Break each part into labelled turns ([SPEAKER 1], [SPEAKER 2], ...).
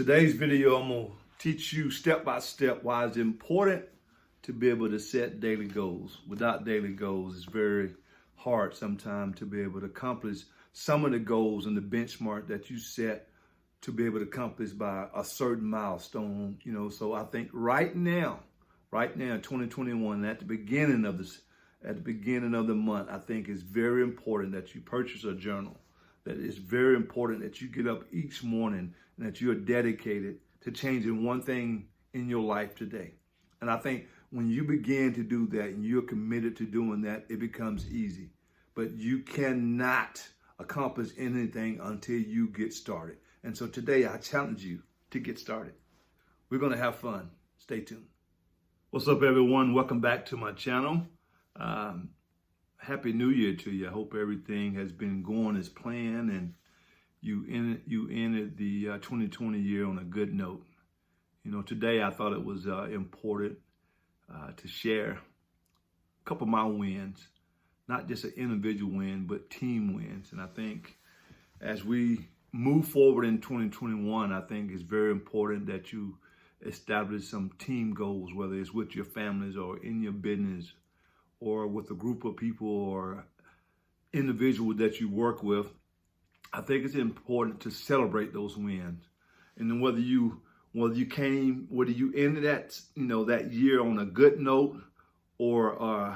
[SPEAKER 1] today's video, I'm going to teach you step by step why it's important to be able to set daily goals. Without daily goals, it's very hard sometimes to be able to accomplish some of the goals and the benchmark that you set to be able to accomplish by a certain milestone. So I think right now, 2021, at the beginning of the month, I think it's very important that you purchase a journal. That it's very important that you get up each morning and that you're dedicated to changing one thing in your life today. And I think when you begin to do that and you're committed to doing that, it becomes easy. But you cannot accomplish anything until you get started. And so today I challenge you to get started. We're going to have fun. Stay tuned. What's up, everyone? Welcome back to my channel. Happy New Year to you. I hope everything has been going as planned and you ended the 2020 year on a good note. Today I thought it was important to share a couple of my wins, not just an individual win, but team wins. And I think as we move forward in 2021, I think it's very important that you establish some team goals, whether it's with your families or in your business or with a group of people or individuals that you work with. I think it's important to celebrate those wins. And then whether you ended that year on a good note or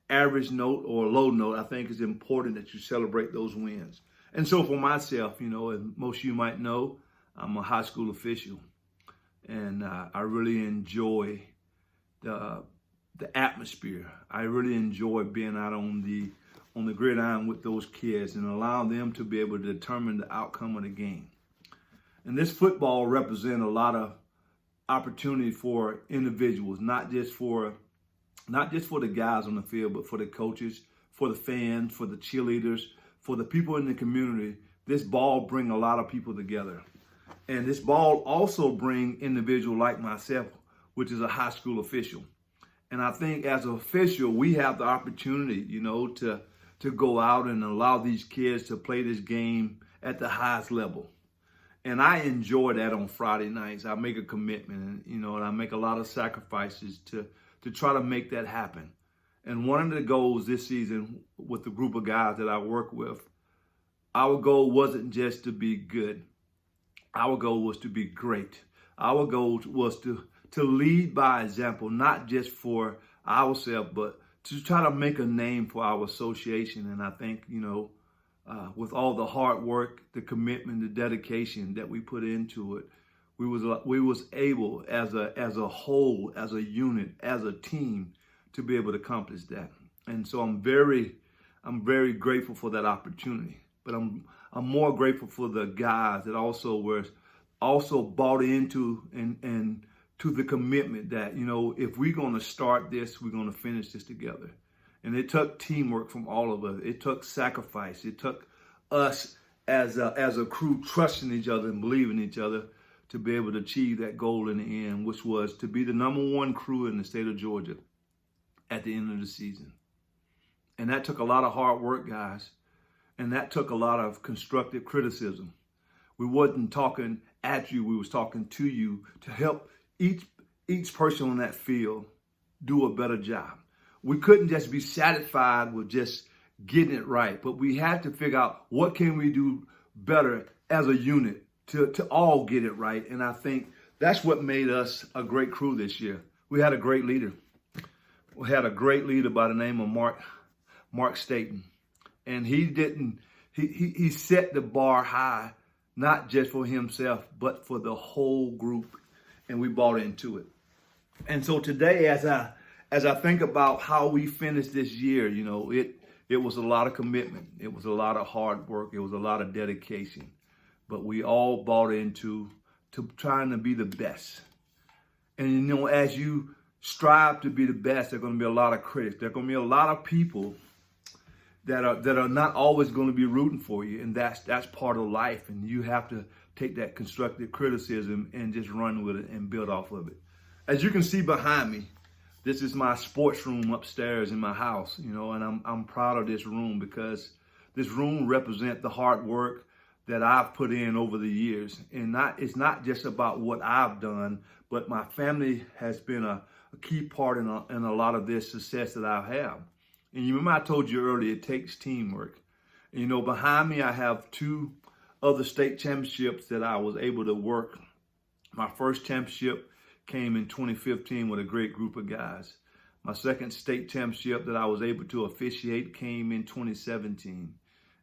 [SPEAKER 1] average note or a low note, I think it's important that you celebrate those wins. And so for myself, as most of you might know, I'm a high school official, and I really enjoy the atmosphere. I really enjoy being out on the gridiron with those kids and allow them to be able to determine the outcome of the game. And this football represents a lot of opportunity for individuals, not just for the guys on the field, but for the coaches, for the fans, for the cheerleaders, for the people in the community. This ball brings a lot of people together. And this ball also brings individuals like myself, which is a high school official. And I think as an official, we have the opportunity, to go out and allow these kids to play this game at the highest level. And I enjoy that on Friday nights. I make a commitment, and I make a lot of sacrifices to try to make that happen. And one of the goals this season with the group of guys that I work with, our goal wasn't just to be good. Our goal was to be great. Our goal was to lead by example, not just for ourselves, but to try to make a name for our association. And I think, with all the hard work, the commitment, the dedication that we put into it, we was able as a whole, as a unit, as a team, to be able to accomplish that. And so I'm very grateful for that opportunity. But I'm more grateful for the guys that also bought into and to the commitment that, if we're going to start this, we're going to finish this together. And it took teamwork from all of us. It took sacrifice. It took us as a crew trusting each other and believing each other to be able to achieve that goal in the end, which was to be the #1 crew in the state of Georgia at the end of the season. And that took a lot of hard work, guys. And that took a lot of constructive criticism. We wasn't talking at you. We was talking to you to help each person on that field do a better job. We couldn't just be satisfied with just getting it right, but we had to figure out what can we do better as a unit to all get it right. And I think that's what made us a great crew this year. We had a great leader. We had a great leader by the name of Mark Staten. And he set the bar high, not just for himself, but for the whole group. And we bought into it. And so today, as I think about how we finished this year, it was a lot of commitment. It was a lot of hard work. It was a lot of dedication. But we all bought into trying to be the best. And, as you strive to be the best, there are going to be a lot of critics. There are going to be a lot of people that are not always going to be rooting for you. And that's part of life. And you have to take that constructive criticism and just run with it and build off of it. As you can see behind me, this is my sports room upstairs in my house, and I'm proud of this room because this room represents the hard work that I've put in over the years. And it's not just about what I've done, but my family has been a key part in a lot of this success that I have. And you remember I told you earlier, it takes teamwork. And, behind me, I have 2 other state championships that I was able to work. My first championship came in 2015 with a great group of guys. My second state championship that I was able to officiate came in 2017.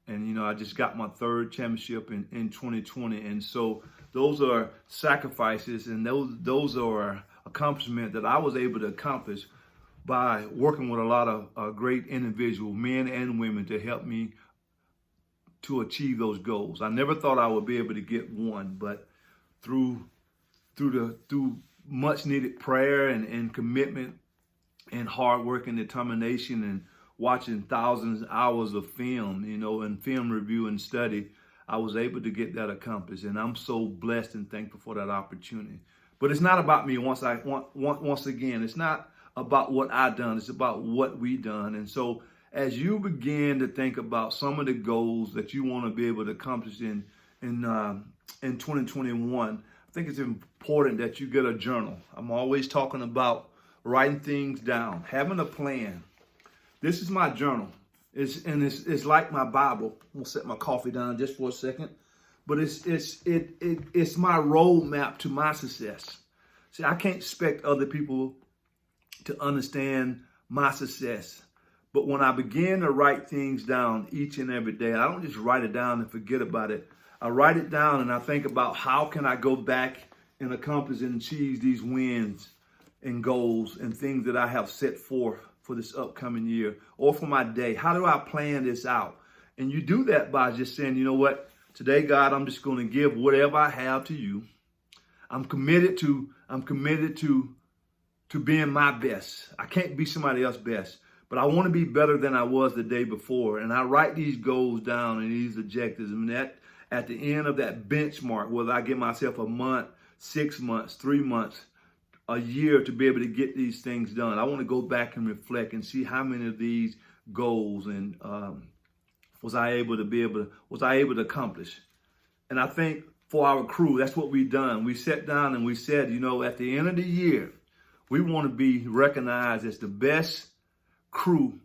[SPEAKER 1] And, I just got my third championship in 2020. And so those are sacrifices, and those are accomplishments that I was able to accomplish by working with a lot of great individuals, men and women, to help me to achieve those goals. I never thought I would be able to get one, but through much needed prayer and commitment and hard work and determination and watching thousands of hours of film, and film review and study, I was able to get that accomplished. And I'm so blessed and thankful for that opportunity. But it's not about me. Once again, it's not about what I done. It's about what we done. And so as you begin to think about some of the goals that you want to be able to accomplish in 2021, I think it's important that you get a journal. I'm always talking about writing things down, having a plan. This is my journal. It's like my Bible. I'm gonna set my coffee down just for a second, but it's my roadmap to my success. See, I can't expect other people to understand my success, but when I begin to write things down each and every day, I don't just write it down and forget about it. I write it down and I think about how can I go back and accomplish and achieve these wins and goals and things that I have set forth for this upcoming year or for my day. How do I plan this out? And you do that by just saying, you know what, today, God, I'm just going to give whatever I have to you. I'm committed to being my best. I can't be somebody else's best, but I want to be better than I was the day before. And I write these goals down and these objectives. And that at the end of that benchmark, whether I give myself a month, 6 months, 3 months, a year to be able to get these things done, I want to go back and reflect and see how many of these goals and was I able to accomplish. And I think for our crew, that's what we've done. We sat down and we said, at the end of the year, we want to be recognized as the best crew,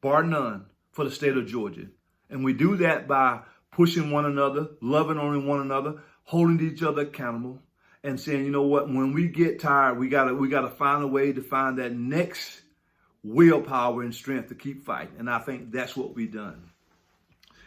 [SPEAKER 1] bar none, for the state of Georgia. And we do that by pushing one another, loving on one another, holding each other accountable, and saying, you know what, when we get tired, we gotta find a way to find that next willpower and strength to keep fighting. And I think that's what we've done.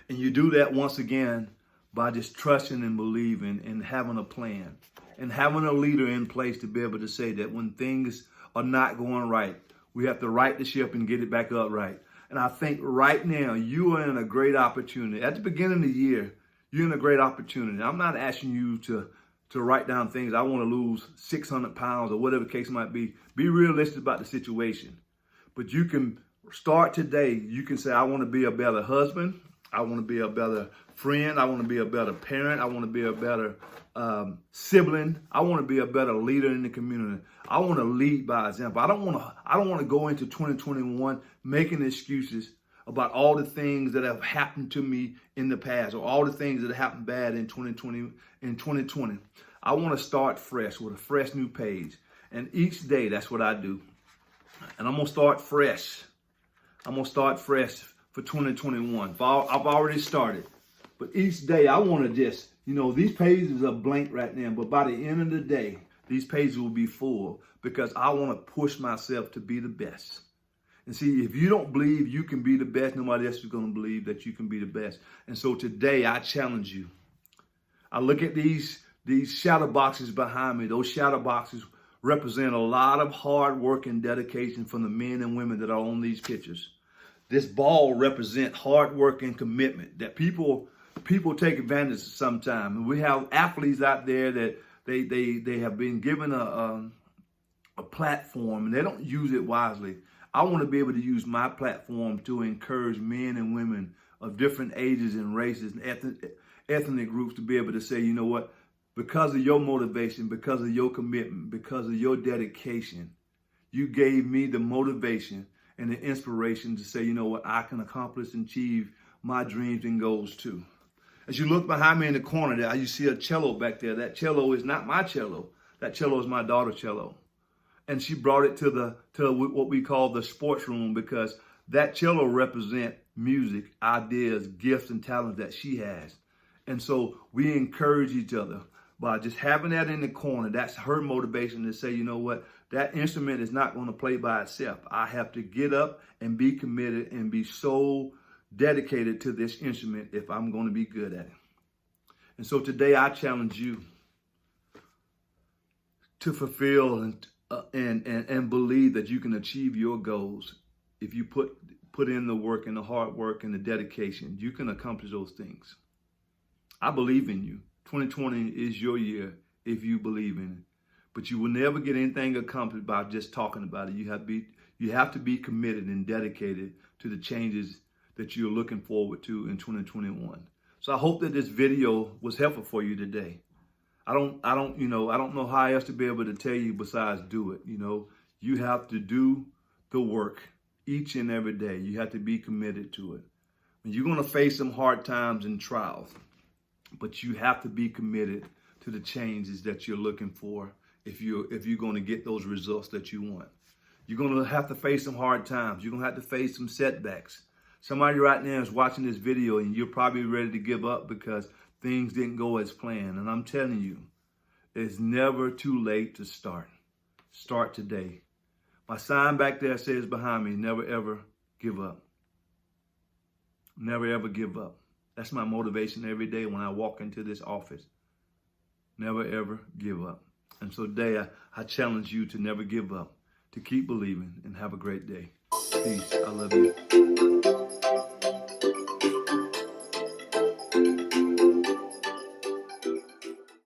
[SPEAKER 1] And you do that once again by just trusting and believing and having a plan and having a leader in place to be able to say that when things are not going right, we have to right the ship and get it back up right. And I think right now you are in a great opportunity. At the beginning of the year, you're in a great opportunity. I'm not asking you to write down things. I want to lose 600 pounds or whatever the case might be. Be realistic about the situation. But you can start today. You can say, I want to be a better husband. I want to be a better friend. I want to be a better parent. I want to be a better sibling. I want to be a better leader in the community. I want to lead by example. I don't want to go into 2021 making excuses about all the things that have happened to me in the past or all the things that have happened bad in 2020. I want to start fresh with a fresh new page. And each day, that's what I do. And I'm going to start fresh. I'm going to start fresh for 2021. I've already started. But each day, I want to just, these pages are blank right now. But by the end of the day, these pages will be full because I want to push myself to be the best. And see, if you don't believe you can be the best, nobody else is going to believe that you can be the best. And so today, I challenge you. I look at these shadow boxes behind me. Those shadow boxes represent a lot of hard work and dedication from the men and women that are on these pictures. This ball represents hard work and commitment that people take advantage of sometimes. And we have athletes out there that they have been given a platform and they don't use it wisely. I want to be able to use my platform to encourage men and women of different ages and races and ethnic groups to be able to say, you know what, because of your motivation, because of your commitment, because of your dedication, you gave me the motivation and the inspiration to say, you know what, I can accomplish and achieve my dreams and goals too. As you look behind me in the corner there, you see a cello back there. That cello is not my cello. That cello is my daughter's cello. And she brought it to what we call the sports room, because that cello represents music, ideas, gifts, and talents that she has. And so we encourage each other by just having that in the corner. That's her motivation to say, you know what, that instrument is not going to play by itself. I have to get up and be committed and be so dedicated to this instrument if I'm going to be good at it. And so today I challenge you to fulfill and believe that you can achieve your goals. If you put in the work and the hard work and the dedication, you can accomplish those things. I believe in you. 2020 is your year if you believe in it. But you will never get anything accomplished by just talking about it. You have to be committed and dedicated to the changes that you're looking forward to in 2021. So I hope that this video was helpful for you today. I don't know how else to be able to tell you besides do it. You have to do the work each and every day. You have to be committed to it. And you're going to face some hard times and trials, but you have to be committed to the changes that you're looking for if you're going to get those results that you want. You're going to have to face some hard times. You're going to have to face some setbacks. Somebody right now is watching this video and you're probably ready to give up because things didn't go as planned. And I'm telling you, it's never too late to start. Start today. My sign back there says behind me, never ever give up. Never ever give up. That's my motivation every day when I walk into this office. Never ever give up. And so today I challenge you to never give up, to keep believing, and have a great day. Peace. I love you.